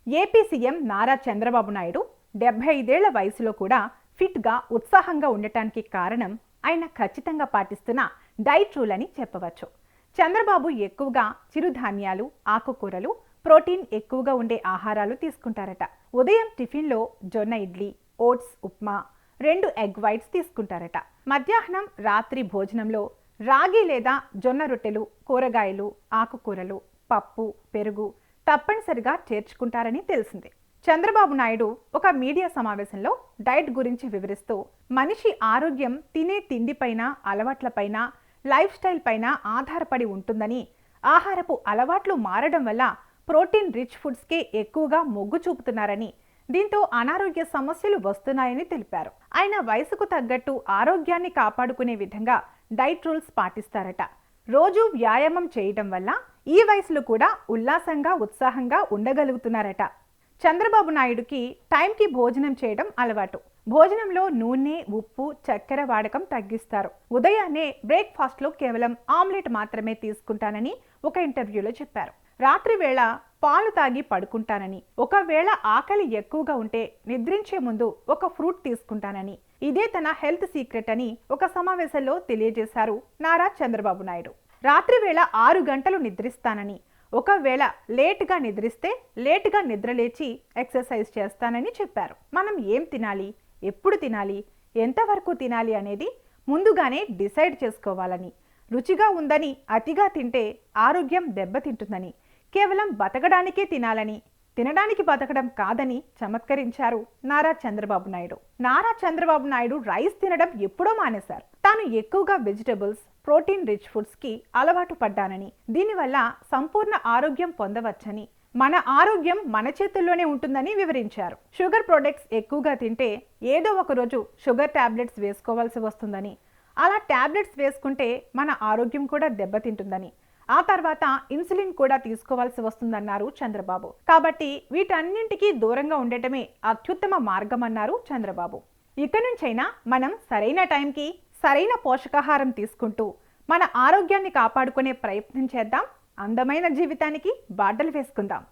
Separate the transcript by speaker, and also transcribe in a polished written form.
Speaker 1: AP CM Nara Chandrababu Naidu 75 ఏళ్ల వయసులో కూడా ఫిట్గా ఉత్సాహంగా ఉండటానికి కారణం ఆయన ఖచ్చితంగా పాటిస్తున్న డైట్ రూల్ అని చెప్పవచ్చు. చంద్రబాబు ఎక్కువగా చిరుధాన్యాలు, ఆకుకూరలు, ప్రోటీన్ ఎక్కువగా ఉండే ఆహారాలు తీసుకుంటారట. ఉదయం టిఫిన్లో జొన్న idli, oats upma, 2 egg whites తీసుకుంటారట. మధ్యాహ్నం, రాత్రి భోజనంలో రాగి లేదా జొన్న రొట్టెలు, కూరగాయలు, ఆకుకూరలు, పప్పు, పెరుగు తప్పనిసరిగా చేర్చుకుంటారని తెలిసింది. చంద్రబాబు నాయుడు ఒక మీడియా సమావేశంలో డైట్ గురించి వివరిస్తూ, మనిషి ఆరోగ్యం తినే తిండిపైన, అలవాట్లపైన, లైఫ్ స్టైల్ పైన ఆధారపడి ఉంటుందని, ఆహారపు అలవాట్లు మారడం వల్ల ప్రోటీన్ రిచ్ ఫుడ్స్కే ఎక్కువగా మొగ్గు చూపుతున్నారని, దీంతో అనారోగ్య సమస్యలు వస్తున్నాయని తెలిపారు. ఆయన వయసుకు తగ్గట్టు ఆరోగ్యాన్ని కాపాడుకునే విధంగా డైట్ రూల్స్ పాటిస్తారట. రోజు వ్యాయామం చేయడం వల్ల ఈ వయసులో కూడా ఉల్లాసంగా, ఉత్సాహంగా ఉండగలుగుతున్నారట. చంద్రబాబు నాయుడుకి టైంకి భోజనం చేయడం అలవాటు. భోజనంలో నూనె, ఉప్పు, చక్కెర వాడకం తగ్గిస్తారు. ఉదయాన్నే బ్రేక్ఫాస్ట్లో కేవలం ఆమ్లెట్ మాత్రమే తీసుకుంటానని ఒక ఇంటర్వ్యూలో చెప్పారు. రాత్రి వేళ పాలు తాగి పడుకుంటానని, ఒకవేళ ఆకలి ఎక్కువగా ఉంటే నిద్రించే ముందు ఒక ఫ్రూట్ తీసుకుంటానని, ఇదే తన హెల్త్ సీక్రెట్ అని ఒక సమావేశంలో తెలియజేశారు నారా చంద్రబాబు నాయుడు. రాత్రి వేళ 6 గంటలు నిద్రిస్తానని, ఒకవేళ లేటుగా నిద్రిస్తే లేటుగా నిద్రలేచి ఎక్సర్సైజ్ చేస్తానని చెప్పారు. మనం ఏం తినాలి, ఎప్పుడు తినాలి, ఎంతవరకు తినాలి అనేది ముందుగానే డిసైడ్ చేసుకోవాలని, రుచిగా ఉందని అతిగా తింటే ఆరోగ్యం దెబ్బతింటుందని, కేవలం బతకడానికే తినాలని, తినడానికి బతకడం కాదని చమత్కరించారు నారా చంద్రబాబు నాయుడు. నారా చంద్రబాబు నాయుడు రైస్ తినడం ఎప్పుడో మానేశారు. తాను ఎక్కువగా వెజిటబుల్స్, ప్రోటీన్ రిచ్ ఫుడ్స్ కి అలవాటు పడ్డానని, దీనివల్ల సంపూర్ణ ఆరోగ్యం పొందవచ్చని, మన ఆరోగ్యం మన చేతుల్లోనే ఉంటుందని వివరించారు. షుగర్ ప్రొడక్ట్స్ ఎక్కువగా తింటే ఏదో ఒక రోజు షుగర్ టాబ్లెట్స్ వేసుకోవాల్సి వస్తుందని, అలా టాబ్లెట్స్ వేసుకుంటే మన ఆరోగ్యం కూడా దెబ్బతింటుందని, ఆ తర్వాత ఇన్సులిన్ కూడా తీసుకోవాల్సి వస్తుందన్నారు చంద్రబాబు. కాబట్టి వీటన్నింటికీ దూరంగా ఉండటమే అత్యుత్తమ మార్గం అన్నారు చంద్రబాబు. ఇక నుంచైనా మనం సరైన టైంకి సరైన పోషకాహారం తీసుకుంటూ మన ఆరోగ్యాన్ని కాపాడుకునే ప్రయత్నం చేద్దాం. అందమైన జీవితానికి బాటలు వేసుకుందాం.